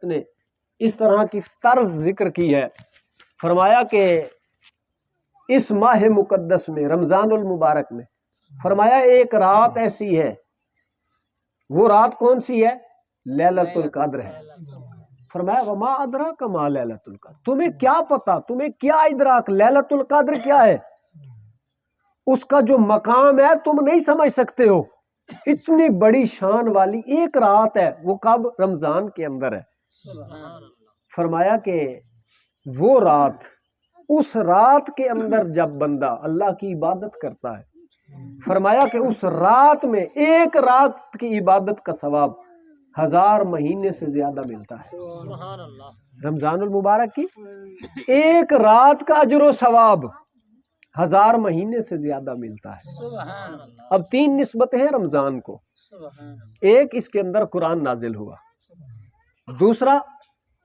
نے اس طرح کی طرز ذکر کی ہے، فرمایا کہ اس ماہ مقدس میں، رمضان المبارک میں، فرمایا ایک رات ایسی ہے، وہ رات کون سی ہے؟ لیلۃ القدر ہے۔ فرمایا وما ادراک ما لیلۃ القدر، تمہیں کیا پتا، تمہیں کیا ادراک، لیلۃ القدر کیا ہے؟ اس کا جو مقام ہے تم نہیں سمجھ سکتے ہو، اتنی بڑی شان والی ایک رات ہے، وہ کب؟ رمضان کے اندر ہے۔ فرمایا کہ وہ رات، اس رات کے اندر جب بندہ اللہ کی عبادت کرتا ہے، فرمایا کہ اس رات میں ایک رات کی عبادت کا ثواب 1000 مہینے سے زیادہ ملتا ہے۔ رمضان المبارک کی ایک رات کا اجر و ثواب 1000 مہینے سے زیادہ ملتا ہے۔ اب 3 نسبتیں ہیں رمضان کو، ایک اس کے اندر قرآن نازل ہوا، دوسرا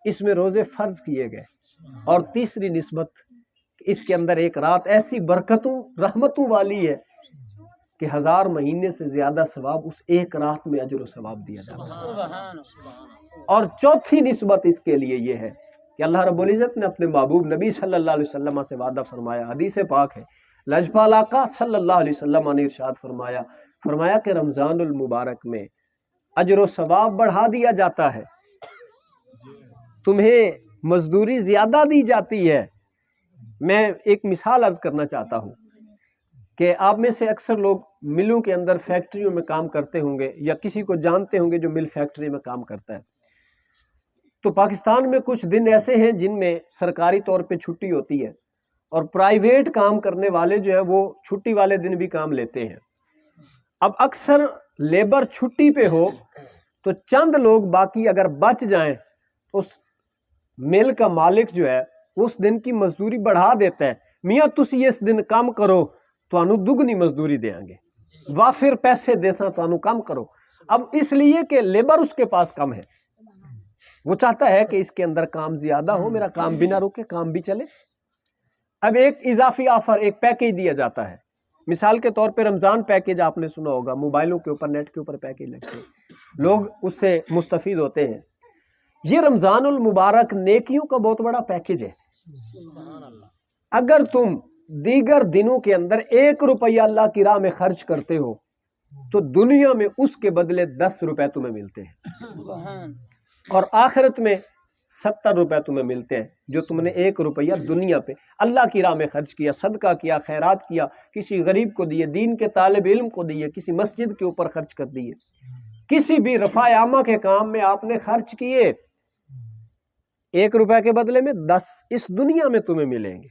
اس میں روزے فرض کیے گئے، اور تیسری نسبت اس کے اندر ایک رات ایسی برکتوں رحمتوں والی ہے کہ 1000 مہینے سے زیادہ ثواب اس ایک رات میں اجر و ثواب دیا جاتا ہے۔ اور چوتھی نسبت اس کے لیے یہ ہے کہ اللہ رب العزت نے اپنے محبوب نبی صلی اللہ علیہ وسلم سے وعدہ فرمایا، حدیث پاک ہے، لجپال آقا صلی اللہ علیہ وسلم نے ارشاد فرمایا کہ رمضان المبارک میں اجر و ثواب بڑھا دیا جاتا ہے، تمہیں مزدوری زیادہ دی جاتی ہے۔ میں ایک مثال عرض کرنا چاہتا ہوں کہ آپ میں سے اکثر لوگ ملوں کے اندر، فیکٹریوں میں کام کرتے ہوں گے، یا کسی کو جانتے ہوں گے جو مل فیکٹری میں کام کرتا ہے۔ تو پاکستان میں کچھ دن ایسے ہیں جن میں سرکاری طور پہ چھٹی ہوتی ہے، اور پرائیویٹ کام کرنے والے جو ہیں وہ چھٹی والے دن بھی کام لیتے ہیں۔ اب اکثر لیبر چھٹی پہ ہو تو چند لوگ باقی اگر بچ جائیں تو اس مل کا مالک جو ہے اس دن کی مزدوری بڑھا دیتا ہے، میاں تسی اس دن کم کرو تو دگنی مزدوری دیں گے، وافر پیسے دیساں تو کم کرو۔ اب اس لیے کہ لیبر اس کے پاس کم ہے، وہ چاہتا ہے کہ اس کے اندر کام زیادہ ہو، میرا کام بھی نہ رکے، کام بھی چلے۔ اب ایک اضافی آفر، ایک پیکیج دیا جاتا ہے، مثال کے طور پہ رمضان پیکیج آپ نے سنا ہوگا، موبائلوں کے اوپر، نیٹ کے اوپر پیکیج لگتے ہیں، لوگ اس سے مستفید ہوتے ہیں۔ یہ رمضان المبارک نیکیوں کا بہت بڑا پیکیج ہے۔ اگر تم دیگر دنوں کے اندر 1 روپیہ اللہ کی راہ میں خرچ کرتے ہو تو دنیا میں اس کے بدلے 10 روپے تمہیں ملتے ہیں، اور آخرت میں 70 روپے تمہیں ملتے ہیں، جو تم نے 1 روپیہ دنیا پہ اللہ کی راہ میں خرچ کیا، صدقہ کیا، خیرات کیا، کسی غریب کو دیے، دین کے طالب علم کو دیے، کسی مسجد کے اوپر خرچ کر دیے، کسی بھی رفع عامہ کے کام میں آپ نے خرچ کیے، 1 روپے کے بدلے میں 10 اس دنیا میں تمہیں ملیں گے،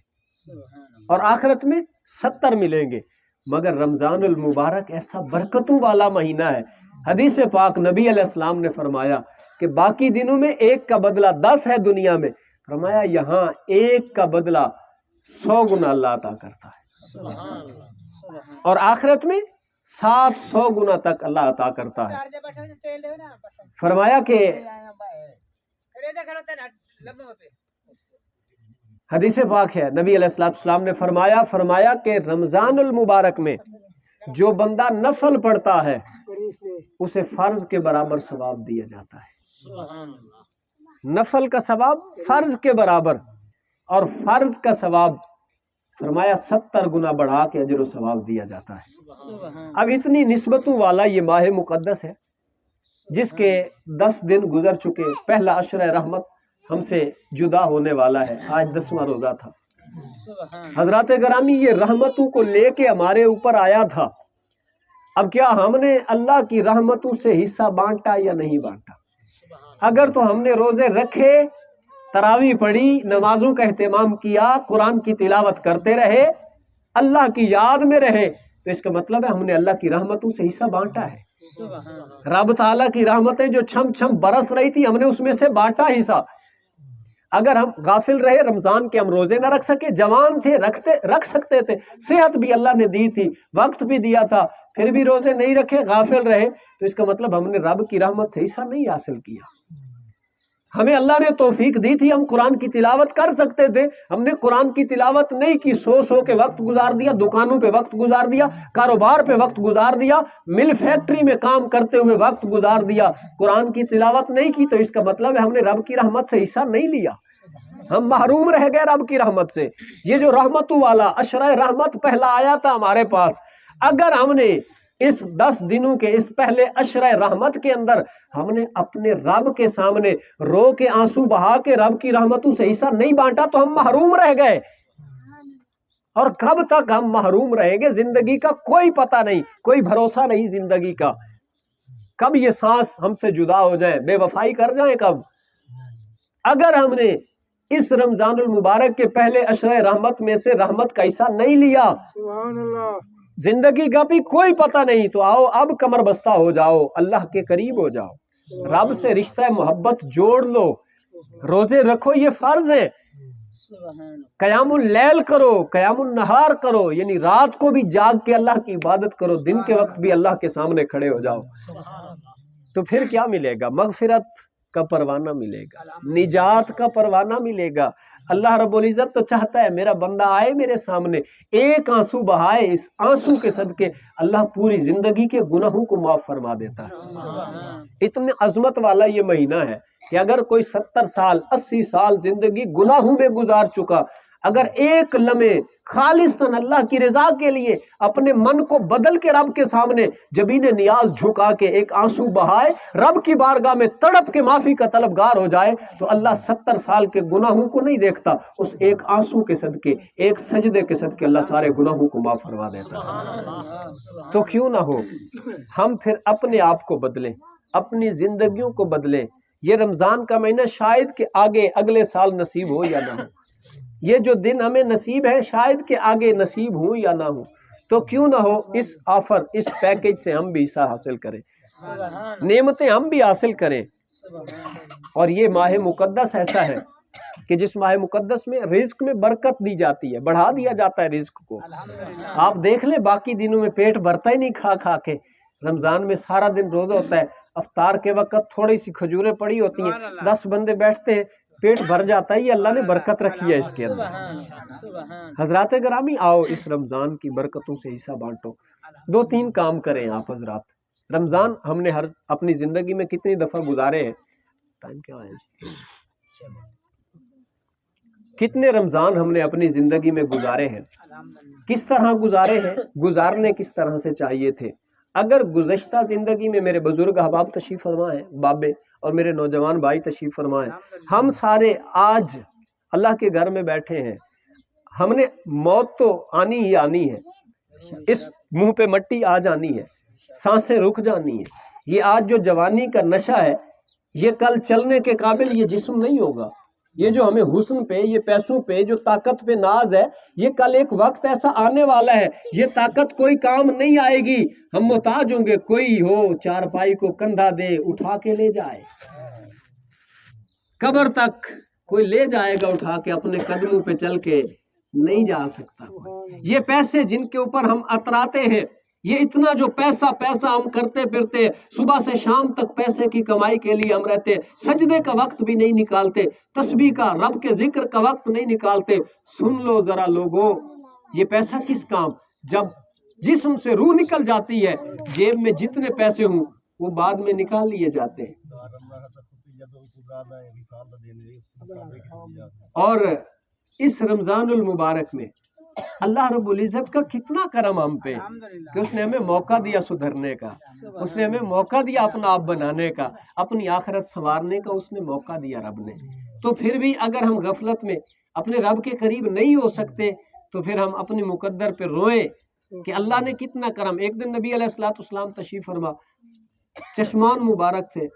اور آخرت میں 70 ملیں گے۔ مگر رمضان المبارک ایسا برکتوں والا مہینہ ہے، حدیث پاک نبی علیہ السلام نے فرمایا کہ باقی دنوں میں 1 کا بدلہ 10 ہے دنیا میں، فرمایا یہاں 1 کا بدلہ 100 گنا اللہ عطا کرتا ہے، اور آخرت میں 700 گنا تک اللہ عطا کرتا ہے۔ فرمایا کہ حدیث پاک ہے، نبی علیہ السلام نے فرمایا کہ رمضان المبارک میں جو بندہ نفل پڑھتا ہے اسے فرض کے برابر ثواب دیا جاتا ہے۔ نفل کا ثواب فرض کے برابر، اور فرض کا ثواب فرمایا 70 گنا بڑھا کے اجر و ثواب دیا جاتا ہے۔ اب اتنی نسبتوں والا یہ ماہ مقدس ہے جس کے 10 دن گزر چکے، پہلا عشرہ رحمت ہم سے جدا ہونے والا ہے، آج 10واں روزہ تھا۔ حضرات گرامی، یہ رحمتوں کو لے کے ہمارے اوپر آیا تھا، اب کیا ہم نے اللہ کی رحمتوں سے حصہ بانٹا یا نہیں بانٹا؟ اگر تو ہم نے روزے رکھے، تراویح پڑھی، نمازوں کا اہتمام کیا، قرآن کی تلاوت کرتے رہے، اللہ کی یاد میں رہے، تو اس کا مطلب ہے ہم نے اللہ کی رحمتوں سے حصہ بانٹا ہے۔ رب تعالیٰ کی رحمتیں جو چھم چھم برس رہی تھی، ہم نے اس میں سے بانٹا حصہ۔ اگر ہم غافل رہے، رمضان کے ہم روزے نہ رکھ سکے، جوان تھے، رکھ سکتے تھے، صحت بھی اللہ نے دی تھی، وقت بھی دیا تھا، پھر بھی روزے نہیں رکھے، غافل رہے، تو اس کا مطلب ہم نے رب کی رحمت سے حصہ نہیں حاصل کیا۔ ہمیں اللہ نے توفیق دی تھی، ہم قرآن کی تلاوت کر سکتے تھے، ہم نے قرآن کی تلاوت نہیں کی، سو کے وقت گزار دیا، دکانوں پہ وقت گزار دیا، کاروبار پہ وقت گزار دیا، مل فیکٹری میں کام کرتے ہوئے وقت گزار دیا، قرآن کی تلاوت نہیں کی، تو اس کا مطلب ہے ہم نے رب کی رحمت سے حصہ نہیں لیا، ہم محروم رہ گئے رب کی رحمت سے۔ یہ جو رحمتوں والا عشرہ رحمت پہلا آیا تھا ہمارے پاس، اگر ہم نے اس 10 دنوں کے اس پہلے عشرہ رحمت کے اندر ہم نے اپنے رب کے سامنے رو کے آنسو بہا کے رب کی رحمتوں سے حصہ نہیں بانٹا تو ہم محروم رہ گئے، اور کب تک ہم محروم رہیں گے؟ زندگی کا کوئی پتہ نہیں، کوئی بھروسہ نہیں زندگی کا، کب یہ سانس ہم سے جدا ہو جائے، بے وفائی کر جائیں کب۔ اگر ہم نے اس رمضان المبارک کے پہلے عشرہ رحمت میں سے رحمت کا حصہ نہیں لیا، سبحان اللہ، زندگی کا بھی کوئی پتہ نہیں، تو آؤ اب کمر بستہ ہو جاؤ، اللہ کے قریب ہو جاؤ، رب سے رشتہ محبت جوڑ لو، روزے رکھو، یہ فرض ہے، قیام اللیل کرو، قیام النہار کرو، یعنی رات کو بھی جاگ کے اللہ کی عبادت کرو، دن کے وقت بھی اللہ کے سامنے کھڑے ہو جاؤ، تو پھر کیا ملے گا؟ مغفرت کا پروانہ ملے گا، نجات کا پروانہ ملے گا۔ اللہ رب العزت تو چاہتا ہے میرا بندہ آئے میرے سامنے، ایک آنسو بہائے، اس آنسو کے صدقے اللہ پوری زندگی کے گناہوں کو معاف فرما دیتا ہے۔ اتنے عظمت والا یہ مہینہ ہے کہ اگر کوئی 70 سال 80 سال زندگی گناہوں میں گزار چکا، اگر ایک لمحے خالصتاً اللہ کی رضا کے لیے اپنے من کو بدل کے رب کے سامنے جبین نیاز جھکا کے ایک آنسو بہائے، رب کی بارگاہ میں تڑپ کے معافی کا طلبگار ہو جائے، تو اللہ 70 سال کے گناہوں کو نہیں دیکھتا، اس ایک آنسو کے صدقے، ایک سجدے کے صدقے اللہ سارے گناہوں کو معاف فرما دیتا ہے۔ تو کیوں نہ ہو ہم پھر اپنے آپ کو بدلیں، اپنی زندگیوں کو بدلیں۔ یہ رمضان کا مہینہ شاید کہ آگے اگلے سال نصیب ہو یا نہ ہو، یہ جو دن ہمیں نصیب ہے شاید کہ آگے نصیب ہوں یا نہ ہوں، تو کیوں نہ ہو اس آفر، اس پیکیج سے ہم بھی حصہ حاصل کریں، نعمتیں ہم بھی حاصل کریں۔ اور یہ ماہ مقدس ایسا ہے کہ جس ماہ مقدس میں رزق میں برکت دی جاتی ہے، بڑھا دیا جاتا ہے رزق کو۔ آپ دیکھ لیں باقی دنوں میں پیٹ بھرتا ہی نہیں کھا کھا کے، رمضان میں سارا دن روزہ ہوتا ہے، افطار کے وقت تھوڑی سی کھجوریں پڑی ہوتی ہیں، 10 بندے بیٹھتے ہیں، پیٹ بھر جاتا ہے، یہ اللہ نے برکت رکھی ہے اس کے اندر۔ حضرات گرامی، آؤ اس رمضان کی برکتوں سے حصہ بانٹو۔ 2-3 کام کریں آپ حضرات۔ رمضان ہم نے اپنی زندگی میں کتنی دفعہ گزارے ہیں؟ ٹائم کیا ہے؟ کتنے رمضان ہم نے اپنی زندگی میں گزارے ہیں؟ کس طرح گزارے ہیں؟ گزارنے کس طرح سے چاہیے تھے؟ اگر گزشتہ زندگی میں میرے بزرگ احباب تشریف فرما ہیں، بابے اور میرے نوجوان بھائی تشریف فرما ہیں، ہم سارے آج اللہ کے گھر میں بیٹھے ہیں، ہم نے موت تو آنی ہی آنی ہے، اس منہ پہ مٹی آ جانی ہے، سانسیں رک جانی ہے، یہ آج جو جوانی کا نشہ ہے یہ کل چلنے کے قابل یہ جسم نہیں ہوگا، یہ جو ہمیں حسن پہ، یہ پیسوں پہ، جو طاقت پہ ناز ہے، یہ کل ایک وقت ایسا آنے والا ہے، یہ طاقت کوئی کام نہیں آئے گی، ہم محتاج ہوں گے، کوئی ہو چارپائی کو کندھا دے اٹھا کے لے جائے، قبر تک کوئی لے جائے گا اٹھا کے، اپنے قدموں پہ چل کے نہیں جا سکتا۔ یہ پیسے جن کے اوپر ہم اتراتے ہیں، یہ اتنا جو پیسہ ہم کرتے پھرتے، صبح سے شام تک پیسے کی کمائی کے لیے ہم رہتے، سجدے کا وقت بھی نہیں نکالتے، تسبیح کا، رب کے ذکر کا وقت نہیں نکالتے۔ سن لو ذرا لوگوں، یہ پیسہ کس کام؟ جب جسم سے روح نکل جاتی ہے، جیب میں جتنے پیسے ہوں وہ بعد میں نکال لیے جاتے ہیں۔ اور اس رمضان المبارک میں اللہ رب العزت کا کتنا کرم ہم پہ کہ اس نے ہمیں موقع دیا سدھرنے کا، اس نے ہمیں موقع دیا اپنا آپ بنانے کا، اپنی آخرت سنوارنے کا، اس نے موقع دیا رب نے۔ تو پھر بھی اگر ہم غفلت میں اپنے رب کے قریب نہیں ہو سکتے تو پھر ہم اپنے مقدر پہ روئیں کہ اللہ نے کتنا کرم۔ ایک دن نبی علیہ السلام تشریف فرما، چشمان مبارک سے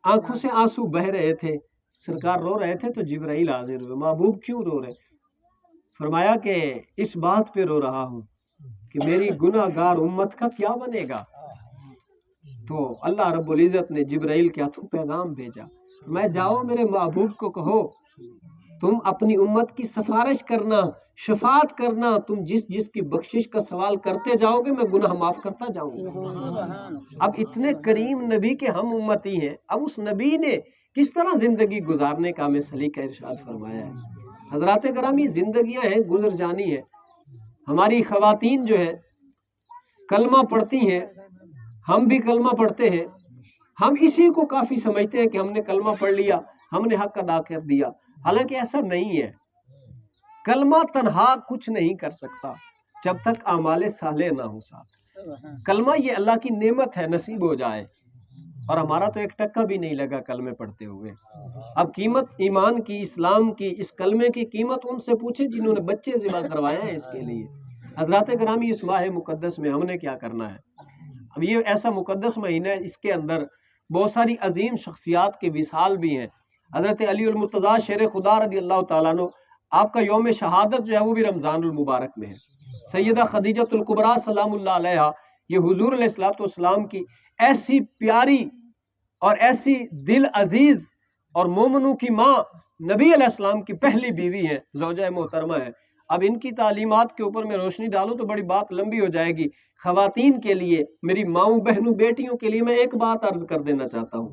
آنکھوں سے آنسو بہ رہے تھے، سرکار رو رہے تھے تو جبرائیل حاضر ہوئے، محبوب کیوں رو رہے؟ فرمایا کہ اس بات پہ رو رہا ہوں کہ میری گناہ گار امت کا کیا بنے گا۔ تو اللہ رب العزت نے جبرائیل کے ہاتھوں پیغام بھیجا، میں جاؤ میرے محبوب کو کہو تم اپنی امت کی سفارش کرنا، شفاعت کرنا، تم جس کی بخشش کا سوال کرتے جاؤ گے میں گناہ معاف کرتا جاؤں گا۔ اب اتنے کریم نبی کے ہم امتی ہیں، اب اس نبی نے کس طرح زندگی گزارنے کا ہمیں سلیقہ ارشاد فرمایا ہے۔ حضرات گرامی، زندگیاں ہیں، گزر جانی ہے۔ ہماری خواتین جو ہے کلمہ پڑھتی ہیں، ہم بھی کلمہ پڑھتے ہیں، ہم اسی کو کافی سمجھتے ہیں کہ ہم نے کلمہ پڑھ لیا، ہم نے حق ادا کر دیا، حالانکہ ایسا نہیں ہے۔ کلمہ تنہا کچھ نہیں کر سکتا جب تک اعمال صالح نہ ہو ساتھ۔ کلمہ یہ اللہ کی نعمت ہے، نصیب ہو جائے، اور ہمارا تو ایک ٹکا بھی نہیں لگا کلمے پڑھتے ہوئے۔ اب قیمت ایمان کی، اسلام کی، اس کلمے کی قیمت ان سے پوچھیں جنہوں نے بچے ذبح کروائے ہیں اس کے لیے۔ حضرات گرامی، اس ماہ مقدس میں ہم نے کیا کرنا ہے؟ اب یہ ایسا مقدس مہینہ ہے، اس کے اندر بہت ساری عظیم شخصیات کے وصال بھی ہیں۔ حضرت علی المرتضیٰ شیر خدا رضی اللہ تعالیٰ عنہ، آپ کا یوم شہادت جو ہے وہ بھی رمضان المبارک میں ہے۔ سیدہ خدیجۃ الکبریٰ سلام اللہ علیہا، یہ حضور علیہ الصلوۃ والسلام کی ایسی پیاری اور ایسی دل عزیز اور مومنوں کی ماں، نبی علیہ السلام کی پہلی بیوی ہے، زوجہ محترمہ ہے۔ اب ان کی تعلیمات کے اوپر میں روشنی ڈالوں تو بڑی بات لمبی ہو جائے گی۔ خواتین کے لیے، میری ماؤں بہنوں بیٹیوں کے لیے میں ایک بات عرض کر دینا چاہتا ہوں۔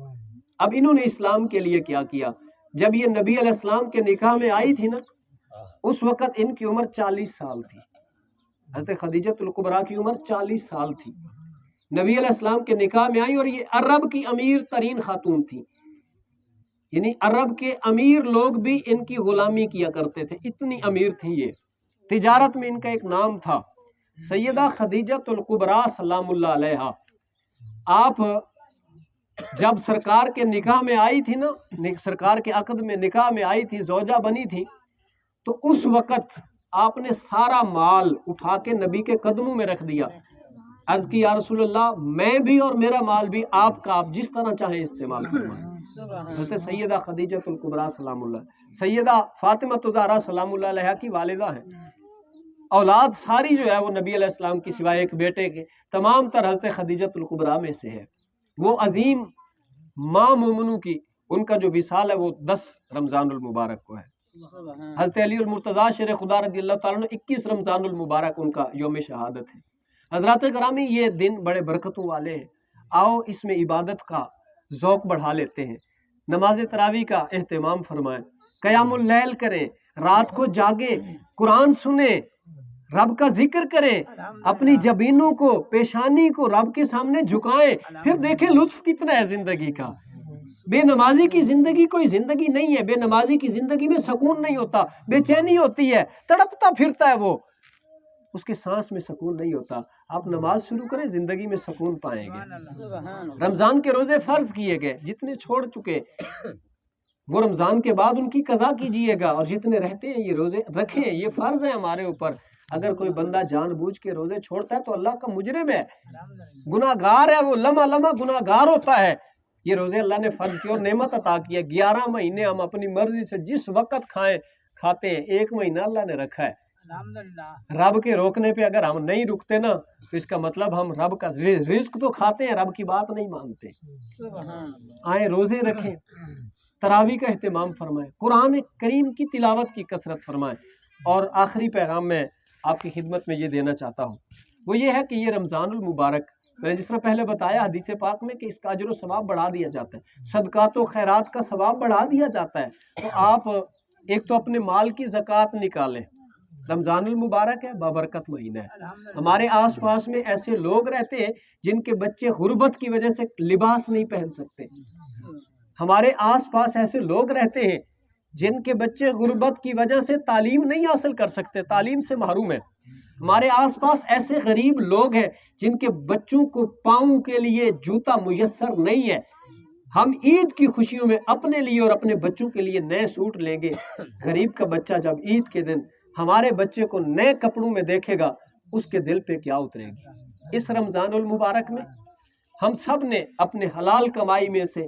اب انہوں نے اسلام کے لیے کیا کیا؟ جب یہ نبی علیہ السلام کے نکاح میں آئی تھی نا، اس وقت ان کی عمر 40 سال تھی۔ حضرت خدیجۃ الکبریٰ کی عمر 40 سال تھی، نبی علیہ السلام کے نکاح میں آئی، اور یہ عرب کی امیر ترین خاتون تھی، یعنی عرب کے امیر لوگ بھی ان کی غلامی کیا کرتے تھے، اتنی امیر تھی یہ۔ تجارت میں ان کا ایک نام تھا، سیدہ خدیجۃ الکبریٰ سلام اللہ علیہا۔ آپ جب سرکار کے نکاح میں آئی تھی نا، سرکار کے عقد میں نکاح میں آئی تھی، زوجہ بنی تھی، تو اس وقت آپ نے سارا مال اٹھا کے نبی کے قدموں میں رکھ دیا، عرض کی یا رسول اللہ، میں بھی اور میرا مال بھی آپ کا، آپ جس طرح چاہیں استعمال فرمائیں۔ حضرت سیدہ خدیجۃ الکبریٰ سلام اللہ، سیدہ فاطمہ الزہرا سلام اللہ علیہا کی والدہ ہیں۔ اولاد ساری جو ہے وہ نبی علیہ السلام کی سوائے ایک بیٹے کے تمام تر حضرت خدیجۃ الکبریٰ میں سے ہے۔ وہ عظیم ماں مومنوں کی، ان کا جو وصال ہے وہ 10 رمضان المبارک کو ہے۔ حضرت علی المرتضیٰ شیر خدا رضی اللہ تعالیٰ عنہ 21 رمضان المبارک ان کا یوم شہادت ہے۔ حضرات گرامی، یہ دن بڑے برکتوں والے ہیں، آؤ اس میں عبادت کا ذوق بڑھا لیتے ہیں، نماز تراویح کا اہتمام فرمائیں، قیام اللیل کریں، رات کو جاگیں، قرآن سنیں، رب کا ذکر کریں، اپنی جبینوں کو، پیشانی کو رب کے سامنے جھکائیں، پھر دیکھیں لطف کتنا ہے زندگی کا۔ بے نمازی کی زندگی کوئی زندگی نہیں ہے، بے نمازی کی زندگی میں سکون نہیں ہوتا، بے چینی ہوتی ہے، تڑپتا پھرتا ہے وہ، اس کے سانس میں سکون نہیں ہوتا۔ آپ نماز شروع کریں، زندگی میں سکون پائیں گے۔ رمضان کے روزے فرض کیے گئے، جتنے چھوڑ چکے وہ رمضان کے بعد ان کی قضا کیجئے گا، اور جتنے رہتے ہیں یہ روزے رکھیں، یہ فرض ہے ہمارے اوپر۔ اگر کوئی بندہ جان بوجھ کے روزے چھوڑتا ہے تو اللہ کا مجرم ہے، گناہ گار ہے، وہ لمحہ لمحہ گناہ گار ہوتا ہے۔ یہ روزے اللہ نے فرض کیا اور نعمت عطا کی ہے، 11 مہینے ہم اپنی مرضی سے جس وقت کھاتے ہیں، 1 مہینہ اللہ نے رکھا ہے۔ رب کے روکنے پہ اگر ہم نہیں رکتے نا تو اس کا مطلب ہم رب کا رزق تو کھاتے ہیں، رب کی بات نہیں مانتے۔ آئیں روزے رکھیں، تراویح کا اہتمام فرمائیں، قرآن کریم کی تلاوت کی کثرت فرمائیں۔ اور آخری پیغام میں آپ کی خدمت میں یہ دینا چاہتا ہوں، وہ یہ ہے کہ یہ رمضان المبارک، میں نے جس طرح پہلے بتایا حدیث پاک میں کہ اس کا اجر و ثواب بڑھا دیا جاتا ہے، صدقات و خیرات کا ثواب بڑھا دیا جاتا ہے۔ تو آپ ایک تو اپنے مال کی زکوٰۃ نکالیں، رمضان المبارک ہے، بابرکت مہینہ ہے۔ ہمارے آس پاس میں ایسے لوگ رہتے ہیں جن کے بچے غربت کی وجہ سے لباس نہیں پہن سکتے، ہمارے آس پاس ایسے لوگ رہتے ہیں جن کے بچے غربت کی وجہ سے تعلیم نہیں حاصل کر سکتے، تعلیم سے محروم ہیں۔ ہمارے آس پاس ایسے غریب لوگ ہیں جن کے بچوں کو پاؤں کے لیے جوتا میسر نہیں ہے۔ ہم عید کی خوشیوں میں اپنے لیے اور اپنے بچوں کے لیے نئے سوٹ لیں گے، غریب کا بچہ جب عید کے دن ہمارے بچے کو نئے کپڑوں میں دیکھے گا، اس کے دل پہ کیا اترے گی؟ اس رمضان المبارک میں ہم سب نے اپنے حلال کمائی میں سے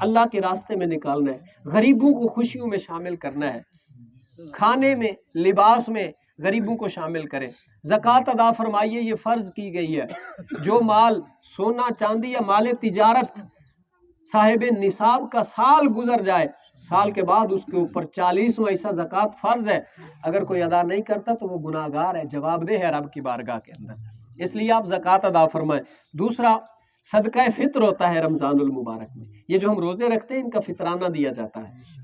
اللہ کے راستے میں نکالنا ہے، غریبوں کو خوشیوں میں شامل کرنا ہے، کھانے میں، لباس میں غریبوں کو شامل کریں، زکوٰۃ ادا فرمائیے، یہ فرض کی گئی ہے۔ جو مال سونا چاندی یا مال تجارت صاحب نصاب کا سال گزر جائے، سال کے بعد اس کے اوپر 40واں حصہ زکوٰۃ فرض ہے، اگر کوئی ادا نہیں کرتا تو وہ گناہ گار ہے، جواب دہ ہے رب کی بارگاہ کے اندر، اس لیے آپ زکوٰۃ ادا فرمائیں۔ دوسرا، صدقہ فطر ہوتا ہے رمضان المبارک میں، یہ جو ہم روزے رکھتے ہیں ان کا فطرانہ دیا جاتا ہے،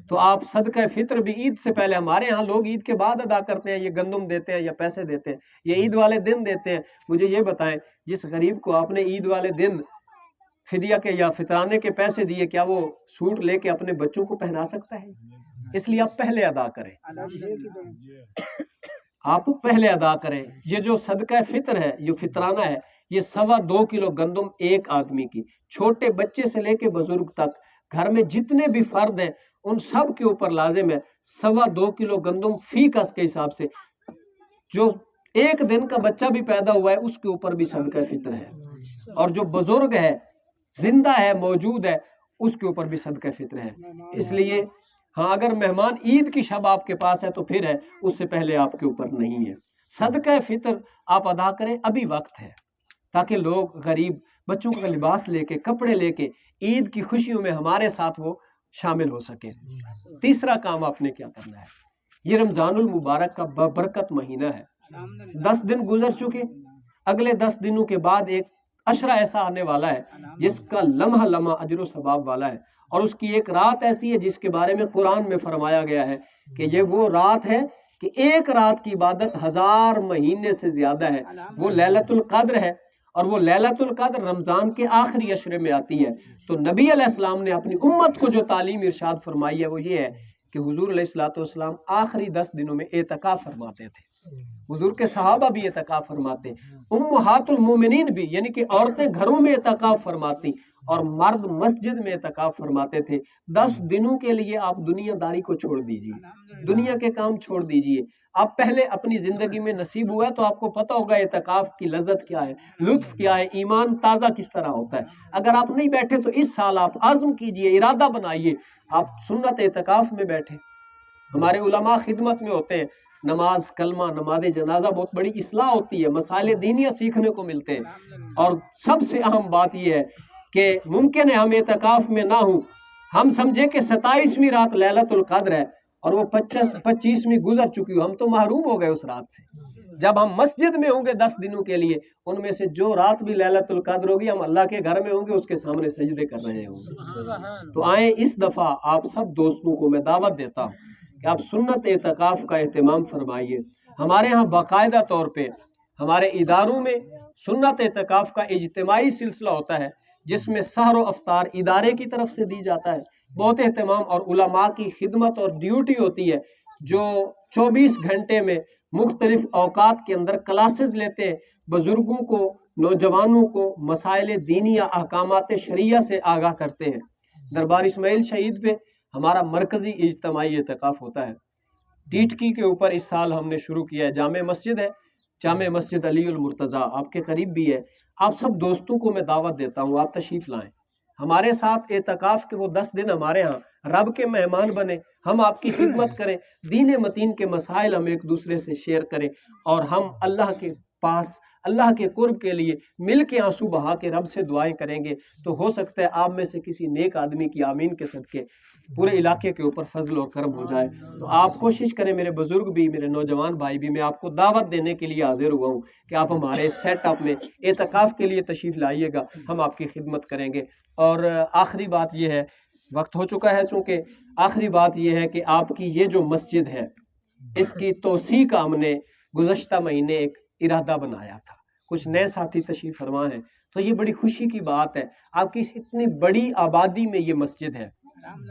تو آپ صدقہ فطر بھی عید سے پہلے، ہمارے ہاں لوگ عید کے بعد ادا کرتے ہیں، یہ گندم دیتے ہیں یا پیسے دیتے ہیں، یہ عید والے دن دیتے ہیں۔ مجھے یہ بتائیں، جس غریب کو آپ نے عید والے دن فدیہ کے یا فطرانے کے پیسے دیے، کیا وہ سوٹ لے کے اپنے بچوں کو پہنا سکتا ہے؟ اس لیے آپ پہلے ادا کریں، آپ پہلے ادا کریں۔ یہ جو صدقہ فطر ہے، یہ فطرانہ ہے، یہ 2.25 کلو گندم ایک آدمی کی، چھوٹے بچے سے لے کے بزرگ تک، گھر میں جتنے بھی فرد ہیں ان سب کے اوپر لازم ہے 2.25 کلو گندم فی کس کے حساب سے۔ جو ایک دن کا بچہ بھی پیدا ہوا ہے اس کے اوپر بھی صدقہ فطر ہے، اور جو بزرگ ہے، زندہ ہے، موجود ہے، اس کے اوپر بھی صدقہ فطر ہے۔ اس لیے ہاں، اگر مہمان عید کی شب آپ کے پاس ہے تو پھر ہے، اس سے پہلے آپ کے اوپر نہیں ہے۔ صدقہ فطر آپ ادا کریں، ابھی وقت ہے، تاکہ لوگ غریب بچوں کا لباس لے کے، کپڑے لے کے عید کی خوشیوں میں ہمارے ساتھ وہ شامل ہو سکیں۔ تیسرا کام آپ نے کیا کرنا ہے، یہ رمضان المبارک کا ببرکت مہینہ ہے، 10 دن گزر چکے، اگلے 10 دنوں کے بعد ایک عشرہ ایسا آنے والا ہے جس کا لمحہ لمحہ اجر و ثواب والا ہے، اور اس کی ایک رات ایسی ہے جس کے بارے میں قرآن میں فرمایا گیا ہے کہ یہ وہ رات ہے کہ ایک رات کی عبادت 1000 مہینے سے زیادہ ہے، وہ لیلۃ القدر ہے، اور وہ لیلۃ القدر رمضان کے آخری عشرے میں آتی ہے۔ تو نبی علیہ السلام نے اپنی امت کو جو تعلیم ارشاد فرمائی ہے وہ یہ ہے کہ حضور علیہ الصلوۃ والسلام آخری 10 دنوں میں اعتکاف فرماتے تھے، حضور کے صحابہ بھی اعتکاف فرماتے، امہات المومنین بھی، یعنی کہ عورتیں گھروں میں اعتکاف فرماتی اور مرد مسجد میں اعتکاف فرماتے تھے۔ 10 دنوں کے لیے آپ دنیا داری کو چھوڑ دیجئے، دنیا کے کام چھوڑ دیجئے۔ آپ پہلے اپنی زندگی میں نصیب ہوا ہے تو آپ کو پتہ ہوگا اعتکاف کی لذت کیا ہے، لطف کیا ہے، ایمان تازہ کس طرح ہوتا ہے۔ اگر آپ نہیں بیٹھے تو اس سال آپ عزم کیجئے، ارادہ بنائیے، آپ سنت اعتکاف میں بیٹھیں۔ ہمارے علماء خدمت میں ہوتے ہیں، نماز کلمہ، نماز جنازہ بہت بڑی اصلاح ہوتی ہے، مسائل دینیہ سیکھنے کو ملتے ہیں، اور سب سے اہم بات یہ ہے کہ ممکن ہے ہم اعتکاف میں نہ ہوں، ہم سمجھیں کہ 27ویں رات لیلۃ القدر ہے اور وہ 25ویں گزر چکی ہو، ہم تو محروم ہو گئے اس رات سے۔ جب ہم مسجد میں ہوں گے 10 دنوں کے لیے، ان میں سے جو رات بھی لیلۃ القدر ہوگی ہم اللہ کے گھر میں ہوں گے، اس کے سامنے سجدے کر رہے ہوں گے۔ تو آئیں، اس دفعہ آپ سب دوستوں کو میں دعوت دیتا ہوں کہ آپ سنت اعتکاف کا اہتمام فرمائیے۔ ہمارے ہاں باقاعدہ طور پہ ہمارے اداروں میں سنت اعتکاف کا اجتماعی سلسلہ ہوتا ہے، جس میں سحر و افطار ادارے کی طرف سے دی جاتا ہے، بہت اہتمام، اور علماء کی خدمت اور ڈیوٹی ہوتی ہے جو 24 گھنٹے میں مختلف اوقات کے اندر کلاسز لیتے ہیں، بزرگوں کو، نوجوانوں کو مسائل دینیہ احکامات شریعہ سے آگاہ کرتے ہیں۔ دربار اسماعیل شہید پہ ہمارا مرکزی اجتماعی اعتکاف ہوتا ہے۔ ٹیٹکی کے اوپر اس سال ہم نے شروع کیا ہے، جامع مسجد ہے، جامع مسجد علی المرتضیٰ آپ کے قریب بھی ہے۔ آپ سب دوستوں کو میں دعوت دیتا ہوں، آپ تشریف لائیں، ہمارے ساتھ اعتکاف کے وہ 10 دن ہمارے ہاں رب کے مہمان بنیں، ہم آپ کی خدمت کریں، دین متین کے مسائل ہم ایک دوسرے سے شیئر کریں، اور ہم اللہ کے پاس اللہ کے قرب کے لیے مل کے آنسو بہا کے رب سے دعائیں کریں گے، تو ہو سکتا ہے آپ میں سے کسی نیک آدمی کی آمین کے صدقے پورے علاقے کے اوپر فضل اور کرم ہو جائے۔ تو آپ کوشش کریں، میرے بزرگ بھی، میرے نوجوان بھائی بھی، میں آپ کو دعوت دینے کے لیے حاضر ہوا ہوں کہ آپ ہمارے سیٹ اپ میں اعتکاف کے لیے تشریف لائیے گا، ہم آپ کی خدمت کریں گے۔ اور آخری بات یہ ہے، وقت ہو چکا ہے چونکہ، آخری بات یہ ہے کہ آپ کی یہ جو مسجد ہے اس کی توسیع کا ہم نے گزشتہ مہینے ایک ارادہ بنایا تھا، کچھ نئے ساتھی تشریف فرما ہیں، تو یہ بڑی خوشی کی بات ہے، آپ کی اس اتنی بڑی آبادی میں یہ مسجد ہے،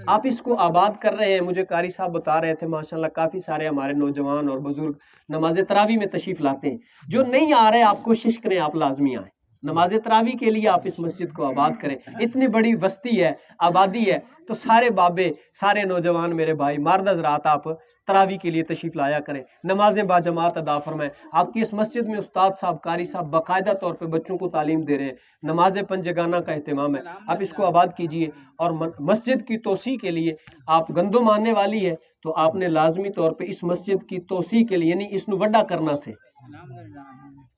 آپ اس کو آباد کر رہے ہیں۔ مجھے قاری صاحب بتا رہے تھے ماشاءاللہ کافی سارے ہمارے نوجوان اور بزرگ نماز تراویح میں تشریف لاتے ہیں، جو نہیں آ رہے آپ کوشش کریں آپ لازمی آئیں، نماز تراویح کے لیے آپ اس مسجد کو آباد کریں۔ اتنی بڑی بستی ہے، آبادی ہے، تو سارے بابے، سارے نوجوان میرے بھائی، مرد حضرات، آپ تراویح کے لیے تشریف لایا کریں، نمازیں باجماعت ادا فرمائیں۔ آپ کی اس مسجد میں استاد صاحب، قاری صاحب باقاعدہ طور پہ بچوں کو تعلیم دے رہے ہیں، نماز پنجگانہ کا اہتمام ہے، آپ اس کو آباد کیجئے۔ اور مسجد کی توسیع کے لیے آپ گندم آنے والی ہے تو آپ نے لازمی طور پہ اس مسجد کی توسیع کے لیے، یعنی اس نو وڈا کرنا سے،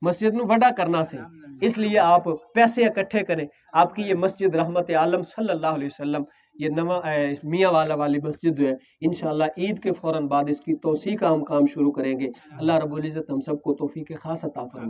مسجد نو وڈا کرنا سے، اس لیے آپ پیسے اکٹھے کریں۔ آپ کی یہ مسجد رحمت عالم صلی اللہ علیہ وسلم، یہ میاں والا والی مسجد جو ہے، انشاءاللہ عید کے فوراً بعد اس کی توسیع کا ہم کام شروع کریں گے۔ اللہ رب العزت ہم سب کو توفیق خاص عطا فرمائے۔